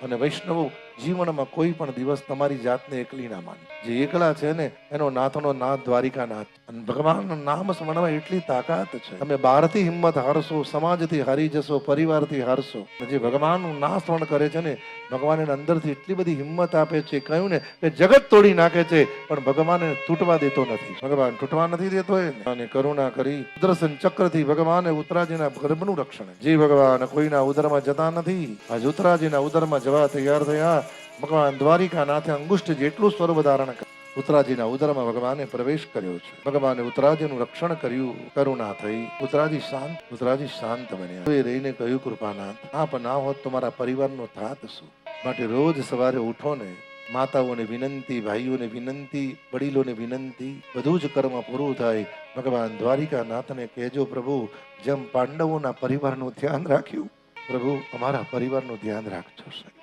અને વૈષ્ણવો જીવનમાં કોઈ પણ દિવસ તમારી જાતને એકલી ના માને. જે એકલા છે ને એનો નાથનો નાથ દ્વારિકાનાથ. અને ભગવાનનું નામ સ્મરણમાં એટલી તાકાત છે. તમે બહારથી હિંમત હારશો, સમાજથી હારી જશો, પરિવારથી હારશો. જે ભગવાનનું નામ સ્મરણ કરે છે ને ભગવાન એને અંદરથી એટલી બધી હિંમત આપે છે. કહ્યું ને કે જગત તોડી નાખે છે પણ ભગવાન એને તૂટવા દેતો નથી. ભગવાન તૂટવા નથી દેતો અને કરુણા કરી સુદર્શન ચક્રથી ભગવાને ઉત્તરાજીના ગર્ભનું રક્ષણ. જે ભગવાન કોઈના ઉદરમાં જતા નથી, આજ ઉત્તરાજીના ઉદરમાં જવા તૈયાર થયા. ભગવાન દ્વારિકાનાથે અંગુષ્ઠ જેટલું સ્વરૂપ ધારણ કર્યું. ઉત્તરાજીના ઉદરમાં ભગવાને પ્રવેશ કર્યો છે. ભગવાને ઉત્તરાજીનું રક્ષણ કર્યું. કરુણા થઈ. ઉત્તરાજી શાંત બન્યા. એ રહીને કહ્યું, કૃપાનાથ આપ ના હોત તો મારા પરિવારનો થાત શું? માટે રોજ સવારે ઉઠો ને, માતાઓને વિનંતી, ભાઈઓને વિનંતી, વડીલોને વિનંતી, બધું જ કર્મ પૂરું થાય. ભગવાન દ્વારિકાનાથને કહેજો, પ્રભુ જેમ પાંડવોના પરિવારનું ધ્યાન રાખ્યું, પ્રભુ અમારા પરિવારનું ધ્યાન રાખજો.